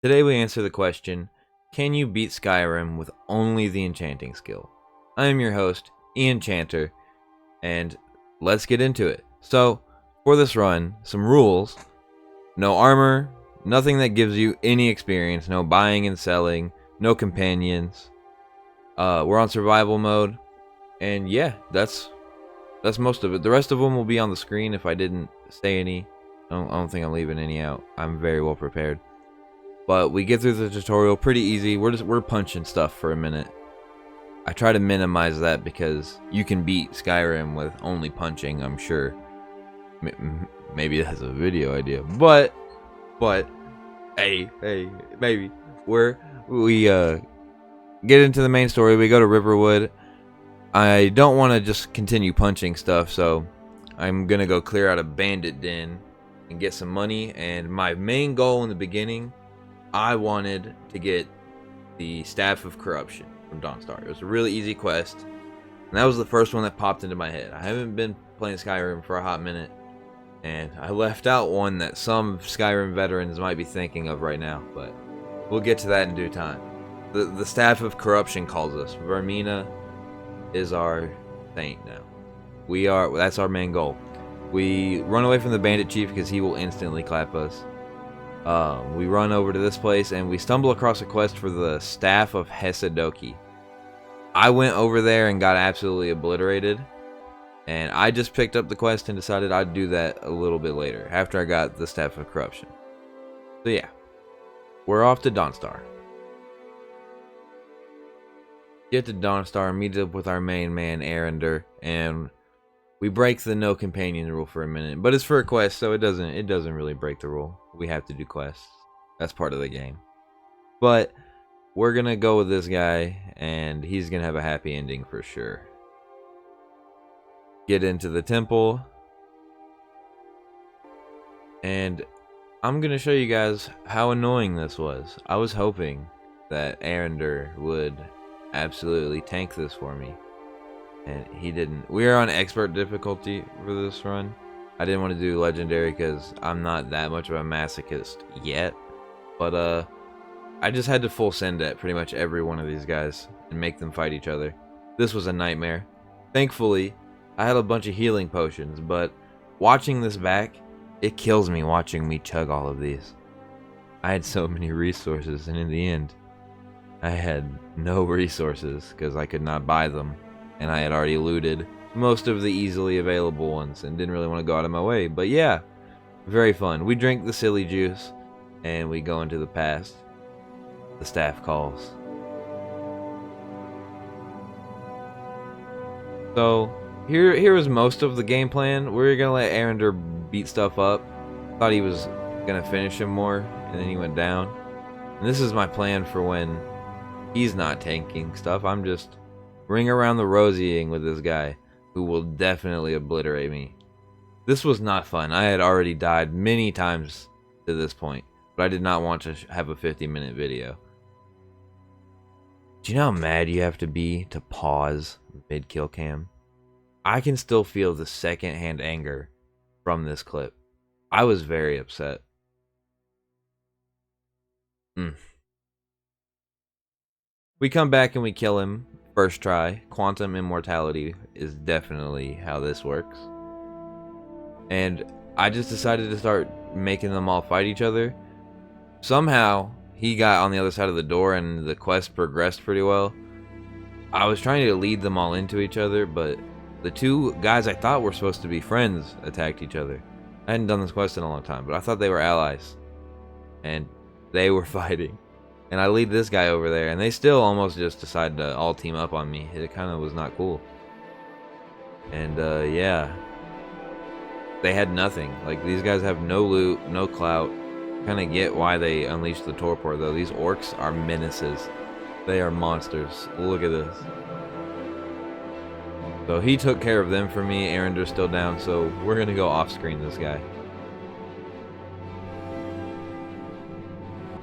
Today we answer the question, can you beat Skyrim with only the enchanting skill? I am your host, Enchanter, and let's get into it. So, for this run, some rules. No armor, nothing that gives you any experience, no buying and selling, no companions. We're on survival mode, and yeah, that's most of it. The rest of them will be on the screen if I didn't say any. I don't think I'm leaving any out. I'm very well prepared. But we get through the tutorial pretty easy. We're punching stuff for a minute. I try to minimize that because you can beat Skyrim with only punching, I'm sure. Maybe that's a video idea. But hey, maybe we get into the main story. We go to Riverwood. I don't want to just continue punching stuff, so I'm gonna go clear out a bandit den and get some money. And my main goal in the beginning, I wanted to get the Staff of Corruption from Dawnstar. It was a really easy quest, and that was the first one that popped into my head. I haven't been playing Skyrim for a hot minute, and I left out one that some Skyrim veterans might be thinking of right now, but we'll get to that in due time. The Staff of Corruption calls us. Vermina is our saint now. That's our main goal. We run away from the bandit chief because he will instantly clap us. We run over to this place and we stumble across a quest for the Staff of Hesedoki. I went over there and got absolutely obliterated, and I just picked up the quest and decided I'd do that a little bit later after I got the Staff of Corruption. So yeah, we're off to Dawnstar. Get to Dawnstar, meet up with our main man Arender, and we break the no companion rule for a minute, but it's for a quest, so it doesn't really break the rule. We have to do quests. That's part of the game. But we're gonna go with this guy, and he's gonna have a happy ending for sure. Get into the temple, and I'm gonna show you guys how annoying this was. I was hoping that Arender would absolutely tank this for me, and he didn't. We are on expert difficulty for this run. I didn't want to do legendary because I'm not that much of a masochist yet, but I just had to full send at pretty much every one of these guys and make them fight each other. This was a nightmare. Thankfully, I had a bunch of healing potions, but watching this back, it kills me watching me chug all of these. I had so many resources, and in the end, I had no resources because I could not buy them, and I had already looted most of the easily available ones and didn't really want to go out of my way. But yeah, very fun. We drink the silly juice and we go into the past. The staff calls. So here was most of the game plan. We're gonna let Arender beat stuff up. Thought he was gonna finish him more, and then he went down. And this is my plan for when he's not tanking stuff. I'm just ring around the rosying with this guy who will definitely obliterate me. This was not fun. I had already died many times to this point, but I did not want to have a 50-minute video. Do you know how mad you have to be to pause mid-kill cam? I can still feel the second-hand anger from this clip. I was very upset. We come back and we kill him. First try. Quantum immortality is definitely how this works. And I just decided to start making them all fight each other. Somehow, he got on the other side of the door and the quest progressed pretty well. I was trying to lead them all into each other, but the two guys I thought were supposed to be friends attacked each other. I hadn't done this quest in a long time, but I thought they were allies. And they were fighting. And I lead this guy over there, and they still almost just decided to all team up on me. It kind of was not cool. And yeah, they had nothing. Like, these guys have no loot, no clout. Kind of get why they unleashed the torpor, though. These orcs are menaces. They are monsters. Look at this. So he took care of them for me. Arender's still down, so we're gonna go off-screen this guy.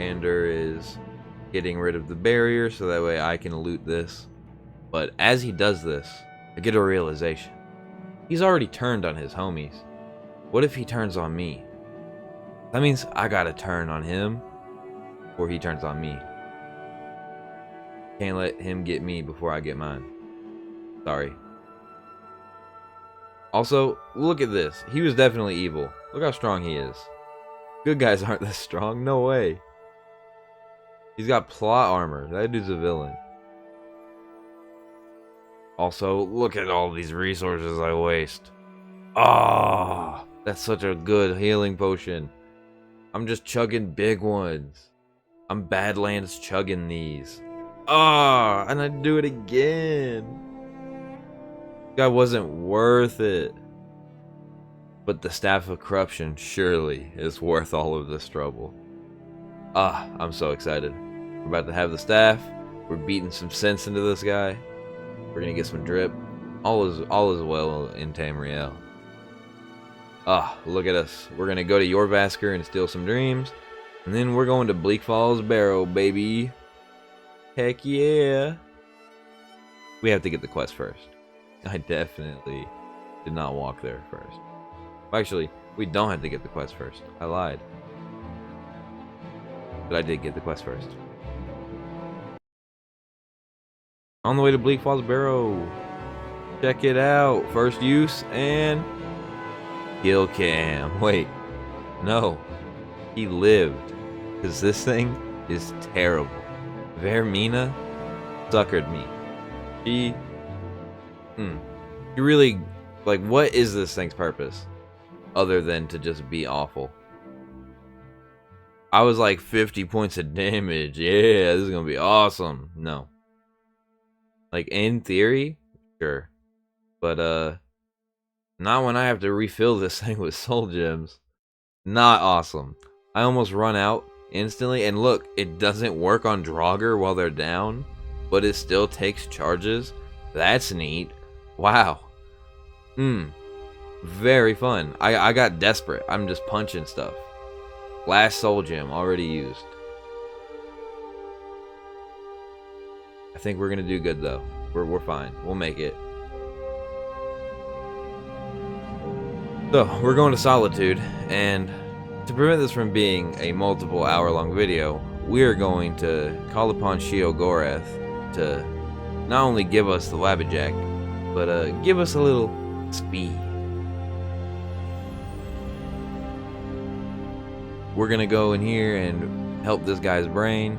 Ander is getting rid of the barrier so that way I can loot this. But as he does this, I get a realization. He's already turned on his homies. What if he turns on me? That means I gotta turn on him. before he turns on me. Can't let him get me before I get mine. Sorry. Also, look at this. He was definitely evil. Look how strong he is. Good guys aren't this strong. No way. He's got plot armor. That dude's a villain. Also, look at all these resources I waste. Ah, that's such a good healing potion. I'm just chugging big ones. I'm Badlands chugging these. Ah, and I do it again. Guy wasn't worth it. But the Staff of Corruption surely is worth all of this trouble. Ah, I'm so excited. We're about to have the staff. We're beating some sense into this guy. We're gonna get some drip. All is well in Tamriel. Ah, look at us. We're gonna go to Jorvaskr and steal some dreams. And then we're going to Bleak Falls Barrow, baby. Heck yeah. We have to get the quest first. I definitely did not walk there first. Actually, we don't have to get the quest first. I lied. But I did get the quest first. On the way to Bleak Falls Barrow. Check it out. First use and kill cam. Wait. No. He lived. Because this thing is terrible. Vermina suckered me. She really, like, what is this thing's purpose? Other than to just be awful. I was like 50 points of damage. Yeah, this is gonna be awesome. No. Like, in theory, sure. But not when I have to refill this thing with soul gems. Not awesome. I almost run out instantly, and look, it doesn't work on Draugr while they're down, but it still takes charges. That's neat. Wow. Very fun. I got desperate. I'm just punching stuff. Last soul gem already used. I think we're gonna do good though. We're fine. We'll make it. So we're going to Solitude, and to prevent this from being a multiple hour-long video, we are going to call upon Sheogorath to not only give us the wabbajack, but give us a little speed. We're gonna go in here and help this guy's brain.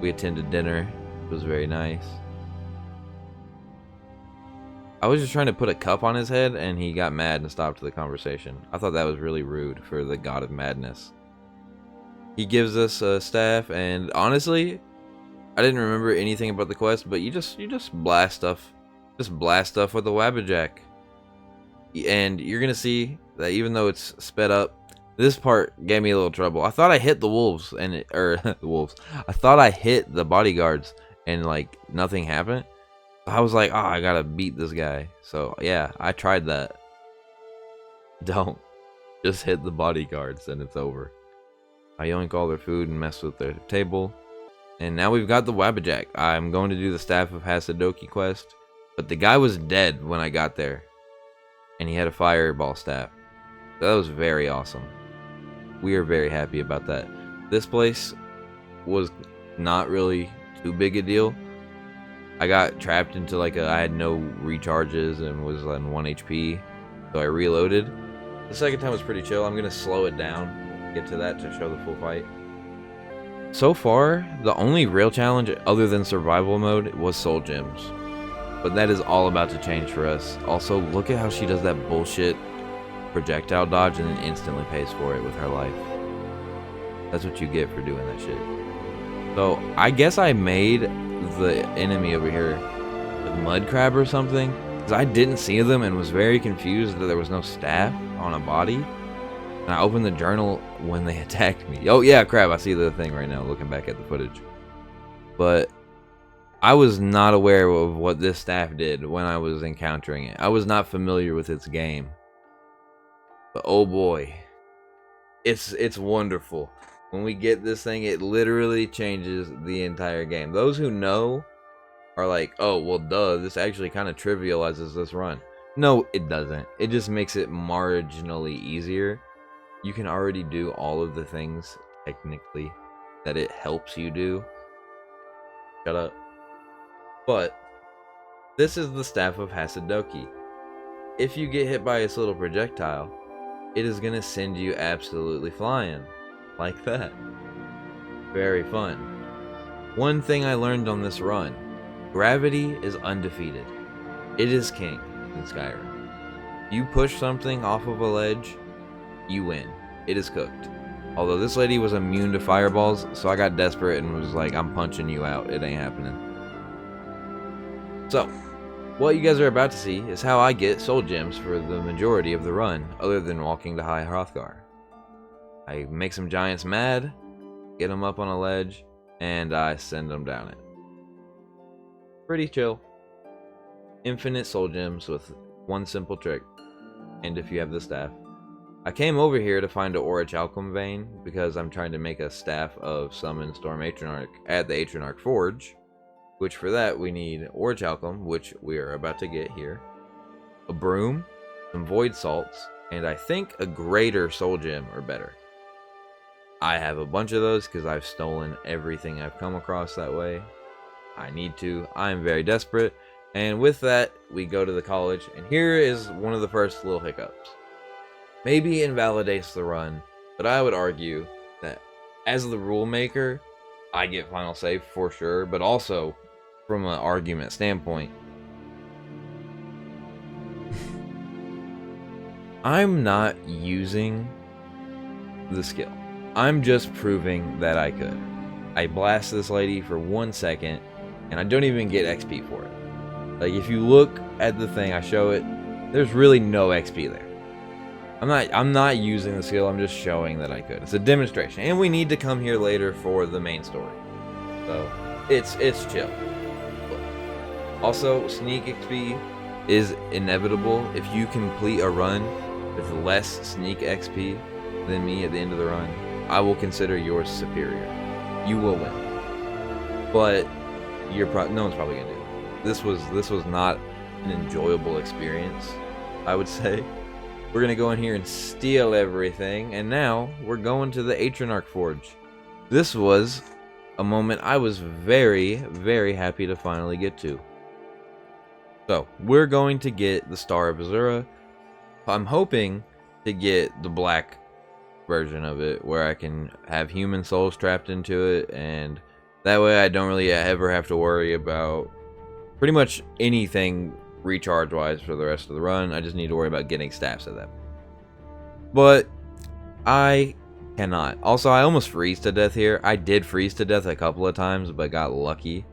We attended dinner. It was very nice. I was just trying to put a cup on his head, and he got mad and stopped the conversation. I thought that was really rude for the god of madness. He gives us a staff, and honestly, I didn't remember anything about the quest, but you just blast stuff. Just blast stuff with the wabbajack. And you're gonna see that even though it's sped up, this part gave me a little trouble. I thought I hit the wolves the wolves. I thought I hit the bodyguards and like nothing happened. I was like, oh, I gotta beat this guy. So yeah, I tried that. Don't. Just hit the bodyguards and it's over. I yoink all their food and mess with their table. And now we've got the wabbajack. I'm going to do the Staff of Hesedoki quest. But the guy was dead when I got there. And he had a fireball staff. That was very awesome. We are very happy about that. This place was not really too big a deal. I got trapped into like I had no recharges and was on 1 HP. So I reloaded. The second time was pretty chill. I'm going to slow it down. Get to that to show the full fight. So far, the only real challenge other than survival mode was soul gems. But that is all about to change for us. Also, look at how she does that bullshit projectile dodge and then instantly pays for it with her life. That's what you get for doing that shit. So, I guess I made the enemy over here with mud crab or something. Because I didn't see them and was very confused that there was no staff on a body. And I opened the journal when they attacked me. Oh yeah, crap, I see the thing right now looking back at the footage. But I was not aware of what this staff did when I was encountering it. I was not familiar with its game. But oh boy, it's wonderful. When we get this thing, it literally changes the entire game. Those who know are like, oh, well, duh, this actually kind of trivializes this run. No, it doesn't. It just makes it marginally easier. You can already do all of the things, technically, that it helps you do. Shut up. But this is the staff of hesedoki. If you get hit by its little projectile, it is going to send you absolutely flying. Like that. Very fun. One thing I learned on this run, gravity is undefeated. It is king in Skyrim. You push something off of a ledge, you win. It is cooked. Although this lady was immune to fireballs, so I got desperate and was like, I'm punching you out. It ain't happening. So, what you guys are about to see is how I get soul gems for the majority of the run, other than walking to High Hrothgar. I make some giants mad, get them up on a ledge, and I send them down it. Pretty chill. Infinite soul gems with one simple trick, and if you have the staff. I came over here to find a orichalcum vein because I'm trying to make a staff of summon Storm Atronach at the Atronach Forge, which for that we need orichalcum, which we are about to get here, a broom, some void salts, and I think a greater soul gem or better. I have a bunch of those because I've stolen everything I've come across that way. I need to. I am very desperate. And with that, we go to the college, and here is one of the first little hiccups. Maybe invalidates the run, but I would argue that as the rule maker, I get final say for sure, but also from an argument standpoint, I'm not using the skill. I'm just proving that I could. I blast this lady for 1 second, and I don't even get XP for it. Like, if you look at the thing, I show it, there's really no XP there. I'm not using the skill, I'm just showing that I could. It's a demonstration, and we need to come here later for the main story. So, it's chill. Also, sneak XP is inevitable. If you complete a run with less sneak XP than me at the end of the run, I will consider yours superior. You will win. But no one's probably gonna do it. This was not an enjoyable experience, I would say. We're gonna go in here and steal everything, and now we're going to the Atronach Forge. This was a moment I was very, very happy to finally get to. So, we're going to get the Star of Azura. I'm hoping to get the black version of it, where I can have human souls trapped into it, and that way I don't really ever have to worry about pretty much anything recharge wise for the rest of the run. I just need to worry about getting staffs at that. But I cannot. Also, I almost freeze to death here. I did freeze to death a couple of times, but got lucky.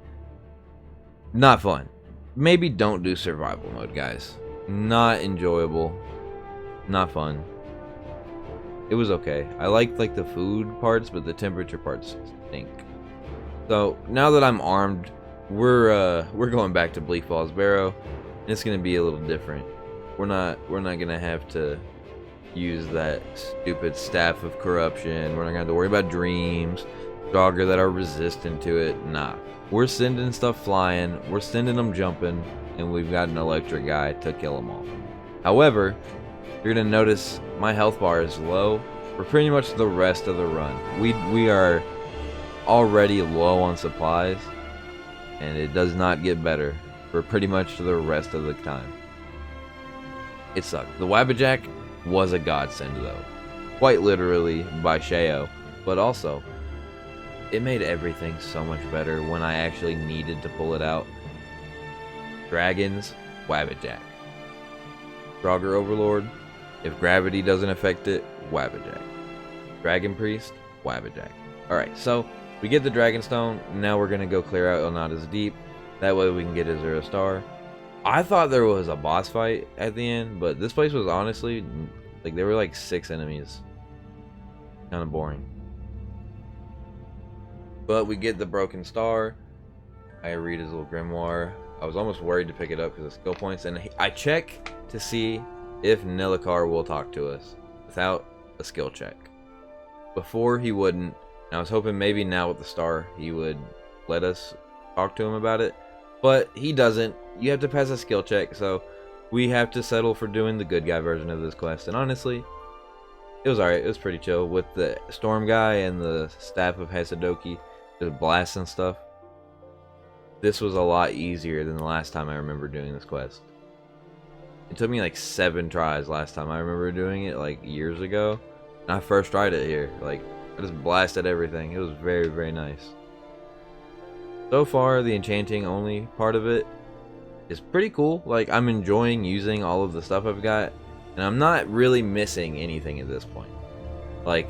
Not fun. Maybe don't do survival mode, guys. Not enjoyable. Not fun. It was okay. I liked like the food parts, but the temperature parts stink. So now that I'm armed, we're going back to Bleak Falls Barrow. And it's gonna be a little different. We're not gonna have to use that stupid staff of corruption. We're not gonna have to worry about dreams, dogger that are resistant to it. Nah. We're sending stuff flying, we're sending them jumping, and we've got an electric guy to kill them all. However, you're gonna notice my health bar is low for pretty much the rest of the run. We are already low on supplies, and it does not get better for pretty much the rest of the time. It sucked. The wabbajack was a godsend though, quite literally by Sheo, but also it made everything so much better when I actually needed to pull it out. Dragons, wabbajack. Draugr Overlord, if gravity doesn't affect it, wabbajack. Dragon Priest, wabbajack. Alright, so we get the Dragonstone. Now we're gonna go clear out Elnada's Deep. That way we can get Azura Star. I thought there was a boss fight at the end, but this place was honestly, like, there were like 6 enemies. Kind of boring. But we get the Broken Star. I read his little grimoire. I was almost worried to pick it up because of skill points. And I check to see if Nillicar will talk to us without a skill check. Before he wouldn't. And I was hoping maybe now with the star he would let us talk to him about it. But he doesn't. You have to pass a skill check, so we have to settle for doing the good guy version of this quest. And honestly, It was alright. It was pretty chill with the storm guy and the staff of hesedoki, just blasting stuff. This was a lot easier than the last time I remember doing this quest. It took me like 7 tries last time I remember doing it, like years ago. And I first tried it here. Like, I just blasted everything. It was very, very nice. So far, the enchanting only part of it is pretty cool. Like, I'm enjoying using all of the stuff I've got. And I'm not really missing anything at this point. Like,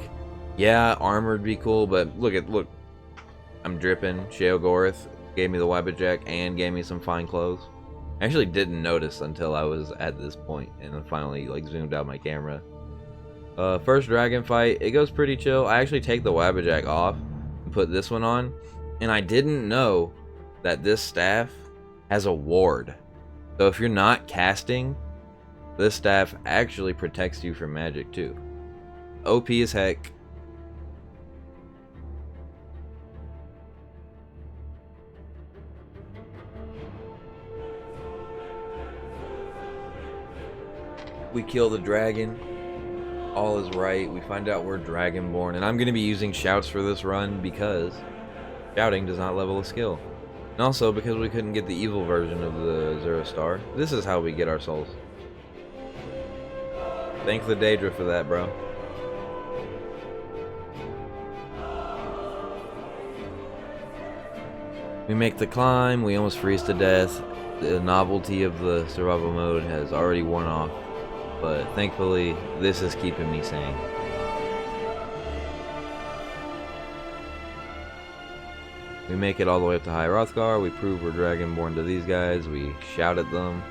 yeah, armor would be cool, but look. I'm dripping. Sheogorath gave me the wabbajack and gave me some fine clothes. I actually didn't notice until I was at this point and then finally like zoomed out my camera. First dragon fight, it goes pretty chill. I actually take the wabbajack off and put this one on, and I didn't know that this staff has a ward. So if you're not casting, this staff actually protects you from magic too. OP as heck. We kill the dragon. All is right. We find out we're dragonborn. And I'm going to be using shouts for this run because shouting does not level a skill. And also because we couldn't get the evil version of the Azura Star. This is how we get our souls. Thank the Daedra for that, bro. We make the climb. We almost freeze to death. The novelty of the survival mode has already worn off. But thankfully, this is keeping me sane. We make it all the way up to High Hrothgar. We prove we're dragonborn to these guys. We shout at them.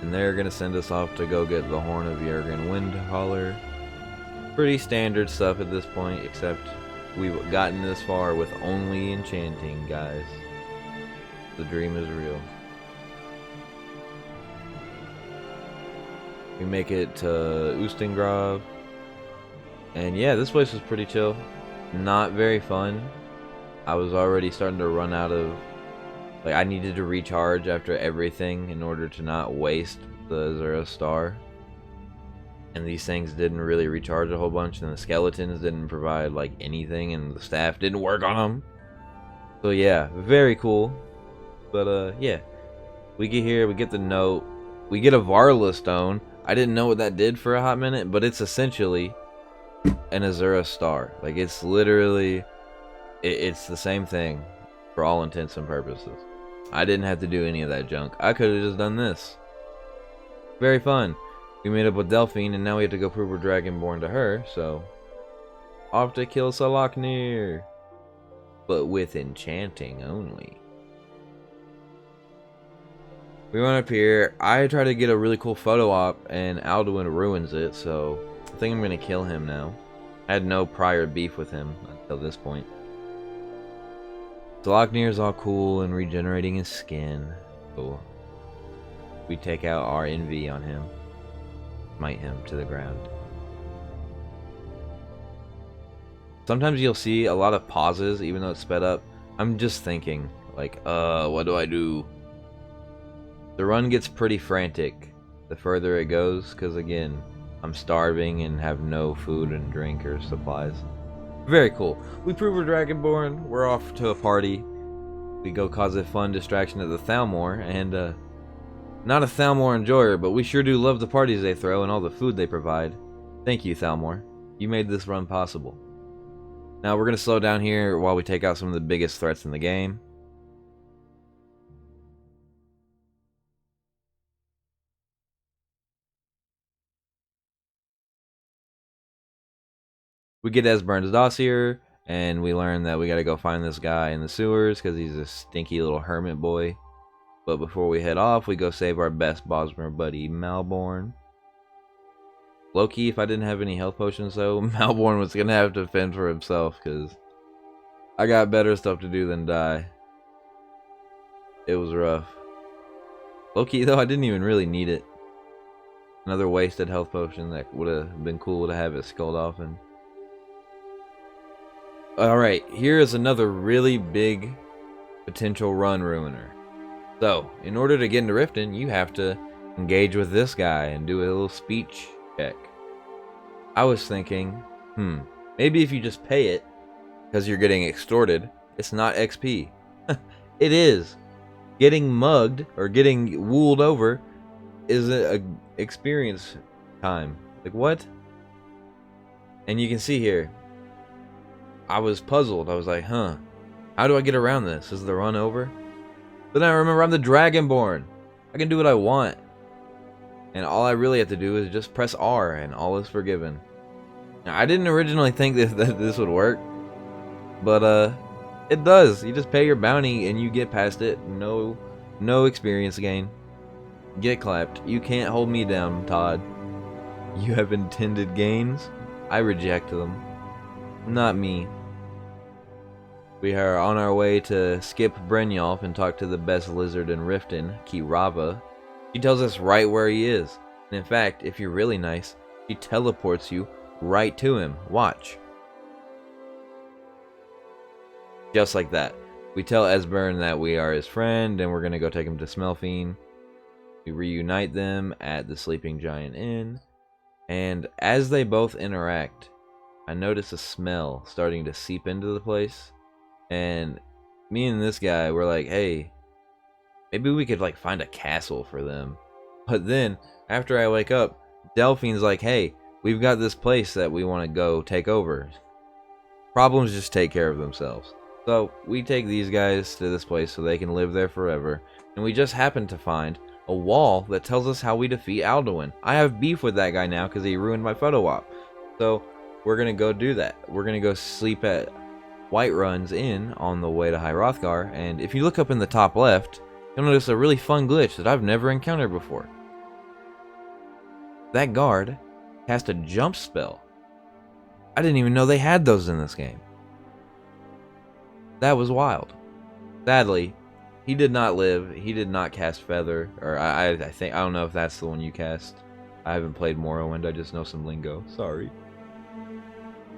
And they're going to send us off to go get the horn of Jurgen windcaller. Pretty standard stuff at this point, except we've gotten this far with only enchanting, guys. The dream is real. We make it to Sovngarde. And yeah, this place was pretty chill. Not very fun. I was already starting to run out of... Like, I needed to recharge after everything in order to not waste the Azura Star. And these things didn't really recharge a whole bunch, and the skeletons didn't provide, like, anything, and the staff didn't work on them. So yeah, very cool. But, yeah. We get here, we get the note. We get a Varla stone. I didn't know what that did for a hot minute, but it's essentially an Azura Star. Like, it's literally... It's the same thing for all intents and purposes. I didn't have to do any of that junk. I could have just done this. Very fun. We made up with Delphine, and now we have to go prove we're dragonborn to her, so... Off to kill Salaknir. But with enchanting only. We run up here. I try to get a really cool photo op, and Alduin ruins it, so... I think I'm going to kill him now. I had no prior beef with him until this point. Salaknir is all cool and regenerating his skin. So we take out our envy on him. Smite him to the ground. Sometimes you'll see a lot of pauses even though it's sped up. I'm just thinking, like, what do I do? The run gets pretty frantic the further it goes, because again, I'm starving and have no food and drink or supplies. Very cool. We prove we're dragonborn. We're off to a party. We go cause a fun distraction at the Thalmor, and not a Thalmor enjoyer, but we sure do love the parties they throw and all the food they provide. Thank you, Thalmor. You made this run possible. Now we're gonna slow down here while we take out some of the biggest threats in the game. We get Esbern's dossier, and we learn that we gotta go find this guy in the sewers because he's a stinky little hermit boy. But before we head off, we go save our best Bosmer buddy, Malborn. Low-key, if I didn't have any health potions though, Malborn was gonna have to fend for himself because I got better stuff to do than die. It was rough. Low-key though, I didn't even really need it. Another wasted health potion that would have been cool to have at Skuldolphin. Alright, here is another really big potential run ruiner. So, in order to get into Riften, you have to engage with this guy and do a little speech check. I was thinking, maybe if you just pay it, because you're getting extorted, it's not XP. It is. Getting mugged or getting wooled over is a experience time. Like, what? And you can see here, I was puzzled. I was like, how do I get around this? Is the run over? But then I remember I'm the Dragonborn. I can do what I want. And all I really have to do is just press R and all is forgiven. Now, I didn't originally think that this would work. But it does. You just pay your bounty and you get past it. No experience gain. Get clapped. You can't hold me down, Todd. You have intended gains. I reject them. Not me. We are on our way to skip Brynjolf and talk to the best lizard in Riften, Kirava. She tells us right where he is. And in fact, if you're really nice, she teleports you right to him. Watch. Just like that. We tell Esbern that we are his friend and we're going to go take him to Smelfine. We reunite them at the Sleeping Giant Inn. And as they both interact, I notice a smell starting to seep into the place. And me and this guy were like, hey, maybe we could like find a castle for them. But then, after I wake up, Delphine's like, hey, we've got this place that we want to go take over. Problems just take care of themselves. So we take these guys to this place so they can live there forever. And we just happen to find a wall that tells us how we defeat Alduin. I have beef with that guy now because he ruined my photo op. So we're going to go do that. We're going to go sleep at Whiterun's Inn on the way to Hrothgar. And if you look up in the top left, you'll notice a really fun glitch that I've never encountered before. That guard cast a jump spell. I didn't even know they had those in this game. That was wild. Sadly, he did not live. He did not cast Feather. Or I think, I don't know if that's the one you cast. I haven't played Morrowind. I just know some lingo. Sorry.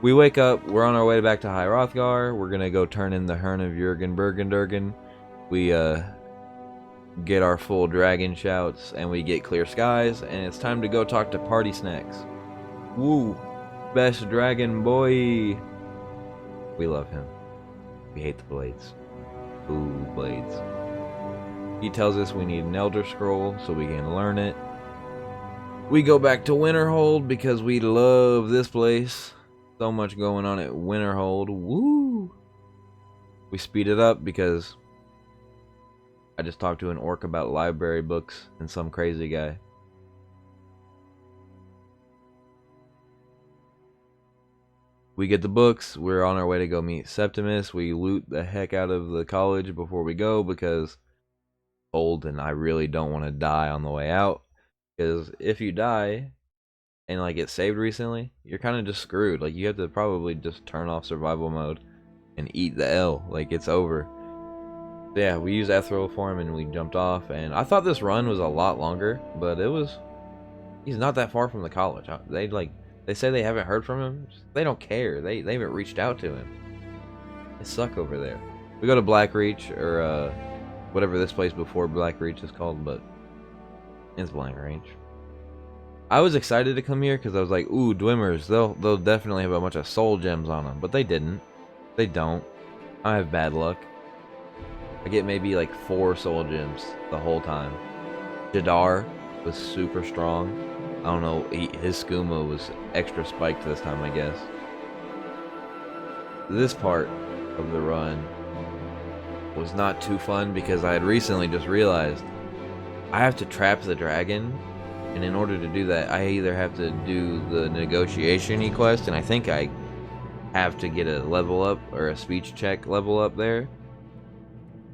We wake up. We're on our way back to Hrothgar. We're going to go turn in the Hern of Jurgen Bergendurgen. We get our full dragon shouts. And we get clear skies. And it's time to go talk to paarthurnax. Woo. Best dragon boy. We love him. We hate the blades. Ooh, blades. He tells us we need an Elder Scroll so we can learn it. We go back to Winterhold because we love this place. So much going on at Winterhold. Woo! We speed it up because I just talked to an orc about library books and some crazy guy. We get the books, we're on our way to go meet Septimus, we loot the heck out of the college before we go because it's old and I really don't want to die on the way out. Because if you die and like get saved recently, you're kind of just screwed. Like you have to probably just turn off survival mode and eat the L, like it's over. So yeah, we used Ethereal for him and we jumped off, and I thought this run was a lot longer, but he's not that far from the college. They say they haven't heard from him. They don't care. They haven't reached out to him. They suck over there. We go to Blackreach, or whatever this place before Blackreach is called, but it's Blackreach. I was excited to come here because I was like, ooh, Dwemer's. They'll definitely have a bunch of soul gems on them, but they didn't. They don't. I have bad luck. I get maybe like 4 soul gems the whole time. Jadar was super strong. I don't know, his skooma was extra spiked this time, I guess. This part of the run was not too fun because I had recently just realized I have to trap the dragon, and in order to do that, I either have to do the negotiation quest, and I think I have to get a level up or a speech check level up there,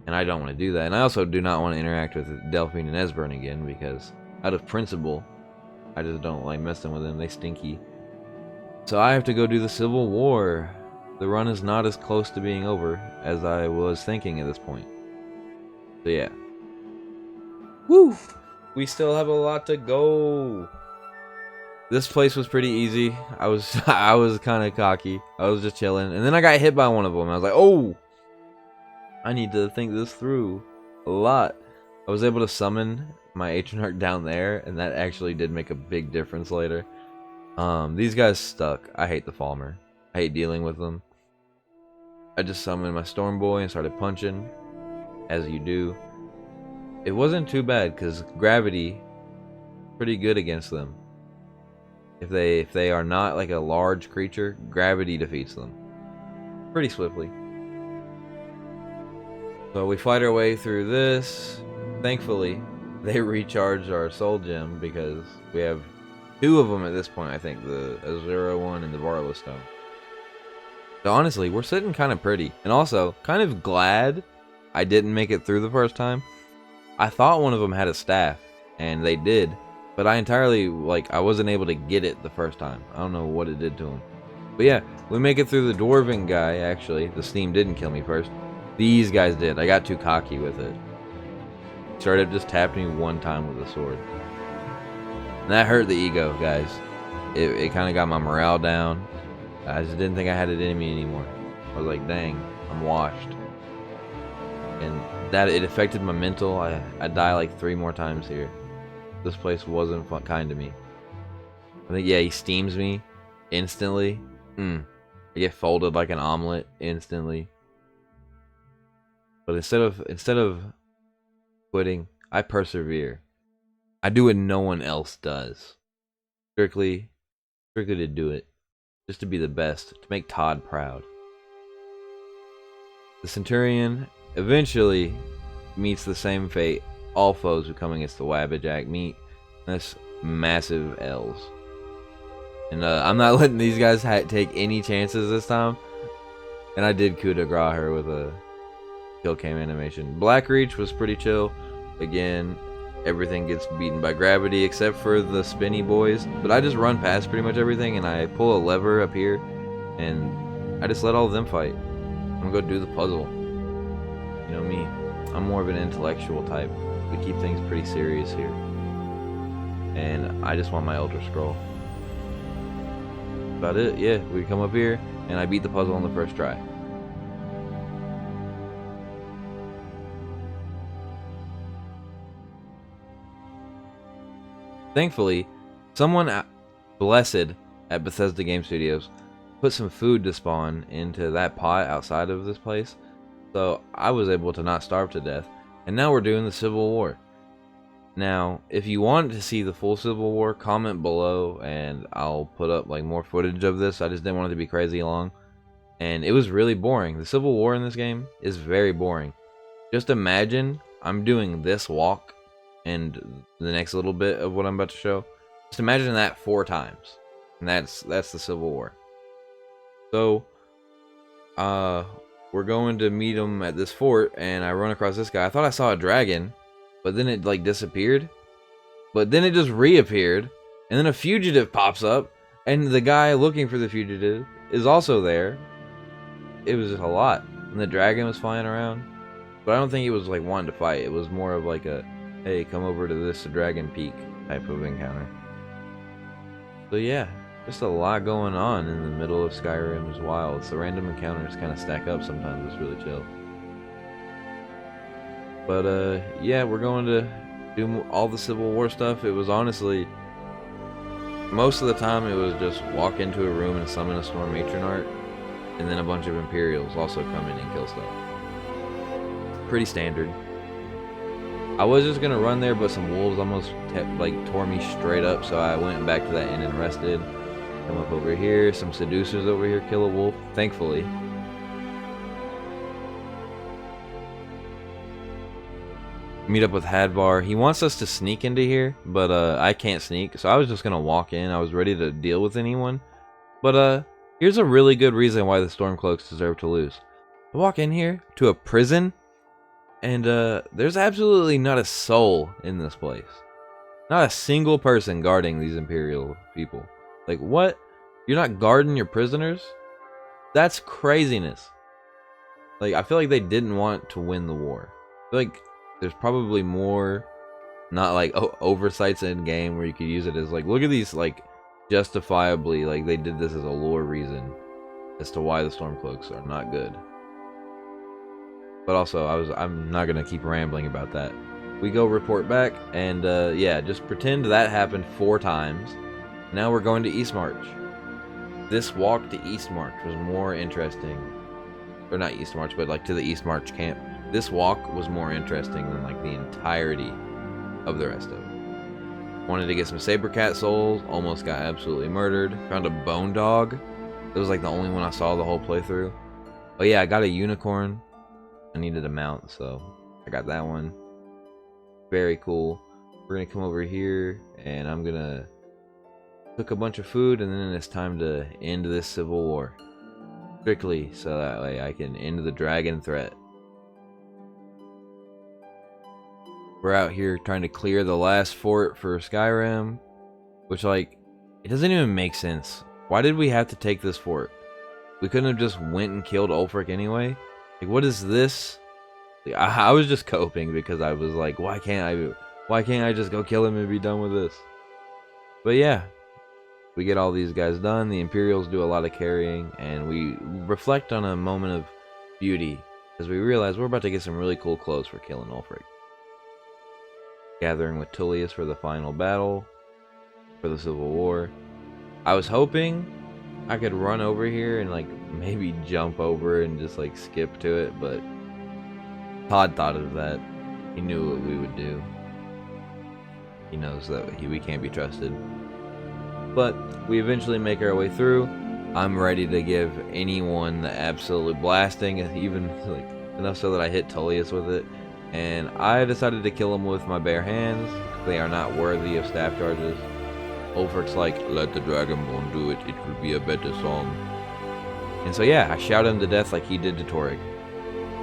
and I don't want to do that. And I also do not want to interact with Delphine and Esbern again because, out of principle, I just don't like messing with them. They stinky. So I have to go do the Civil War. The run is not as close to being over as I was thinking at this point. So yeah. Woo! We still have a lot to go. This place was pretty easy. I was kind of cocky. I was just chilling. And then I got hit by one of them. I was like, oh! I need to think this through a lot. I was able to summon my Atronach down there, and that actually did make a big difference later. These guys stuck. I hate the Thalmor. I hate dealing with them. I just summoned my Storm Boy and started punching, as you do. It wasn't too bad because gravity pretty good against them. If they are not like a large creature, gravity defeats them pretty swiftly. So we fight our way through this. Thankfully, they recharged our soul gem because we have 2 of them at this point. I think the azura one and the barrow stone. So honestly, we're sitting kind of pretty, and also kind of glad I didn't make it through the first time. I thought one of them had a staff, and they did, but I entirely, I wasn't able to get it the first time. I don't know what it did to him. But yeah, we make it through the dwarven guy, actually. The steam didn't kill me first. These guys did. I got too cocky with it. Started just tapping me 1 time with a sword. And that hurt the ego, guys. It kind of got my morale down. I just didn't think I had it in me anymore. I was like, dang, I'm washed. And that it affected my mental. I die like 3 more times here. This place wasn't kind to me. I think, yeah, he steams me instantly. I get folded like an omelet instantly. But instead of quitting, I persevere. I do what no one else does. Strictly to do it. Just to be the best. To make Todd proud. The Centurion eventually meets the same fate all foes who come against the wabbajack meet. That's massive L's. And I'm not letting these guys take any chances this time. And I did coup de grace her with a kill cam animation. Blackreach was pretty chill. Again, everything gets beaten by gravity except for the spinny boys. But I just run past pretty much everything and I pull a lever up here. And I just let all of them fight. I'm gonna go do the puzzle. You know me. I'm more of an intellectual type. We keep things pretty serious here. And I just want my Elder Scroll. About it, yeah. We come up here, and I beat the puzzle on the first try. Thankfully, someone blessed at Bethesda Game Studios put some food to spawn into that pot outside of this place. So I was able to not starve to death. And now we're doing the Civil War. Now, if you want to see the full Civil War, comment below and I'll put up more footage of this. I just didn't want it to be crazy long. And it was really boring. The Civil War in this game is very boring. Just imagine I'm doing this walk and the next little bit of what I'm about to show. Just imagine that 4 times. And that's the Civil War. So, we're going to meet him at this fort, and I run across this guy. I thought I saw a dragon, but then it disappeared. But then it just reappeared, and then a fugitive pops up, and the guy looking for the fugitive is also there. It was just a lot, and the dragon was flying around. But I don't think it was wanting to fight. It was more of a, hey, come over to this dragon peak type of encounter. So yeah. Just a lot going on in the middle of Skyrim is wild. The random encounters kind of stack up sometimes. It's really chill. But yeah, we're going to do all the Civil War stuff. It was honestly, most of the time it was just walk into a room and summon a Storm Matronart, and then a bunch of Imperials also come in and kill stuff. Pretty standard. I was just gonna run there, but some wolves almost tore me straight up, so I went back to that inn and rested. Come up over here, some seducers over here, kill a wolf, thankfully. Meet up with Hadvar. He wants us to sneak into here, but I can't sneak, so I was just gonna walk in. I was ready to deal with anyone. But here's a really good reason why the Stormcloaks deserve to lose. I walk in here to a prison, and there's absolutely not a soul in this place. Not a single person guarding these Imperial people. What? You're not guarding your prisoners? That's craziness. I feel like they didn't want to win the war. I feel like there's probably more, not oversights in game where you could use it as look at these, justifiably, they did this as a lore reason as to why the Stormcloaks are not good. But also, I'm not gonna keep rambling about that. We go report back, and yeah, just pretend that happened 4 times. Now we're going to Eastmarch. This walk to Eastmarch was more interesting. Or not Eastmarch, but like to the Eastmarch camp. This walk was more interesting than like the entirety of the rest of it. Wanted to get some saber cat souls, almost got absolutely murdered. Found a bone dog. It was like the only one I saw the whole playthrough. Oh yeah, I got a unicorn. I needed a mount, so I got that one. Very cool. We're gonna come over here and I'm gonna cook a bunch of food, and then it's time to end this civil war. Strictly so that way I can end the dragon threat. We're out here trying to clear the last fort for Skyrim, which, like, it doesn't even make sense. Why did we have to take this fort? We couldn't have just went and killed Ulfric anyway? Like, what is this? Like, I was just coping because I was like, why can't I just go kill him and be done with this? But yeah, we get all these guys done. The Imperials do a lot of carrying, and we reflect on a moment of beauty as we realize we're about to get some really cool clothes for killing Ulfric. Gathering with Tullius for the final battle for the Civil War. I was hoping I could run over here and like maybe jump over and just like skip to it, but Todd thought of that. He knew what we would do. He knows that we can't be trusted. But we eventually make our way through. I'm ready to give anyone the absolute blasting, even like enough so that I hit Tullius with it. And I decided to kill him with my bare hands. They are not worthy of staff charges. Ulfric's like, let the dragonborn do it. It will be a better song. And so yeah, I shot him to death like he did to Torrig.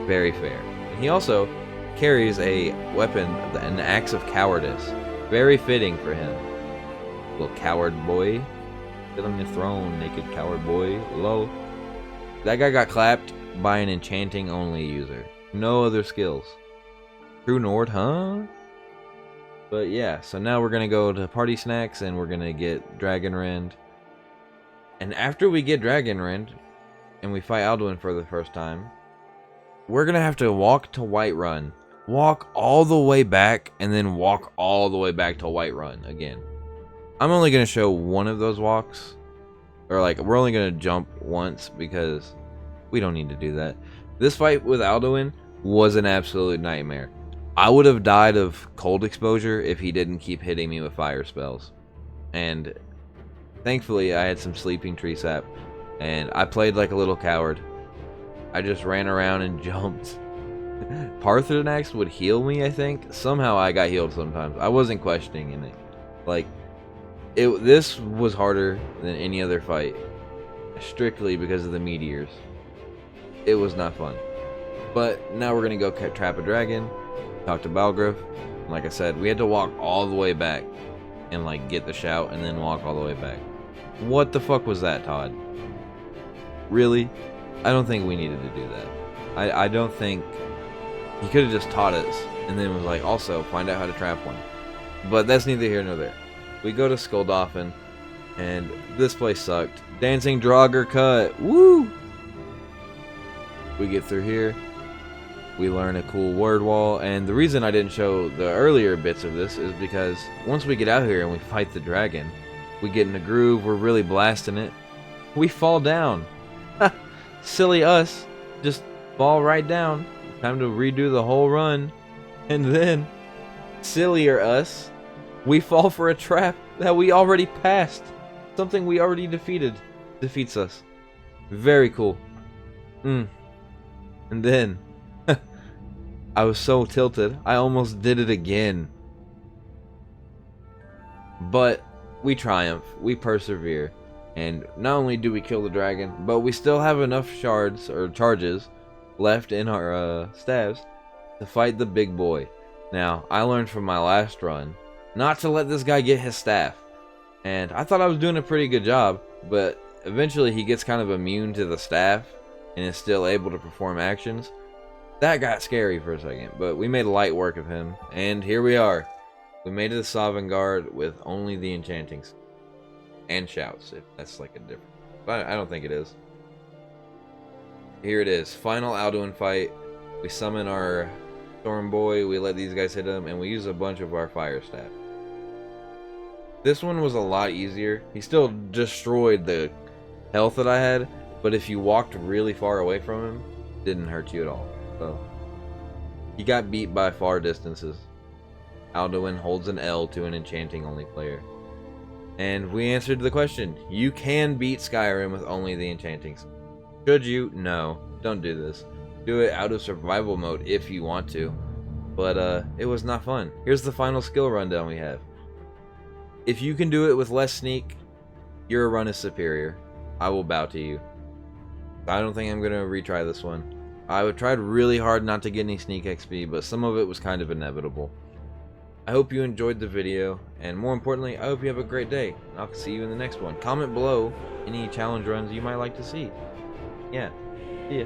Very fair. And he also carries a weapon, an axe of cowardice. Very fitting for him. Little coward boy. Sit on your throne, naked coward boy. Lol. That guy got clapped by an enchanting only user. No other skills. True Nord, huh? But yeah, so now we're gonna go to Party Snacks and we're gonna get Dragonrend. And after we get Dragonrend and we fight Alduin for the first time, we're gonna have to walk to Whiterun. Walk all the way back and then walk all the way back to Whiterun again. I'm only gonna show one of those walks. Or like, we're only gonna jump once because we don't need to do that. This fight with Alduin was an absolute nightmare. I would have died of cold exposure if he didn't keep hitting me with fire spells. And thankfully I had some sleeping tree sap and I played like a little coward. I just ran around and jumped. Paarthurnax would heal me, I think. Somehow I got healed sometimes. I wasn't questioning it. Like, this was harder than any other fight. Strictly because of the meteors. It was not fun. But now we're going to go trap a dragon. Talk to Balgruuf. Like I said, we had to walk all the way back and like get the shout and then walk all the way back. What the fuck was that, Todd? Really? I don't think we needed to do that. I don't think he could have just taught us and then was like, also find out how to trap one. But that's neither here nor there. We go to Skuldafn and this place sucked. Dancing Draugr cut. Woo! We get through here. We learn a cool word wall, and the reason I didn't show the earlier bits of this is because once we get out here and we fight the dragon, we get in a groove, we're really blasting it, we fall down. Silly us, just fall right down. Time to redo the whole run, and then, sillier us, we fall for a trap that we already passed. Something we already defeats us. Very cool. And then I was so tilted, I almost did it again. But we triumph, we persevere, and not only do we kill the dragon, but we still have enough shards or charges left in our staves to fight the big boy. Now, I learned from my last run not to let this guy get his staff, and I thought I was doing a pretty good job, but eventually he gets kind of immune to the staff and is still able to perform actions. That got scary for a second, but we made light work of him, and here we are. We made it to Sovngarde with only the enchanting and shouts, if that's like a difference. But I don't think it is. Here it is, final Alduin fight. We summon our Storm Boy, we let these guys hit him, and we use a bunch of our fire staff. This one was a lot easier. He still destroyed the health that I had, but if you walked really far away from him, it didn't hurt you at all. So he got beat by far distances. Alduin holds an L to an enchanting only player. And we answered the question. You can beat Skyrim with only the enchantings. Should you? No. Don't do this. Do it out of survival mode if you want to. But it was not fun. Here's the final skill rundown we have. If you can do it with less sneak, your run is superior. I will bow to you. I don't think I'm going to retry this one. I tried really hard not to get any sneak XP, but some of it was kind of inevitable. I hope you enjoyed the video, and more importantly, I hope you have a great day. I'll see you in the next one. Comment below any challenge runs you might like to see. Yeah, see ya.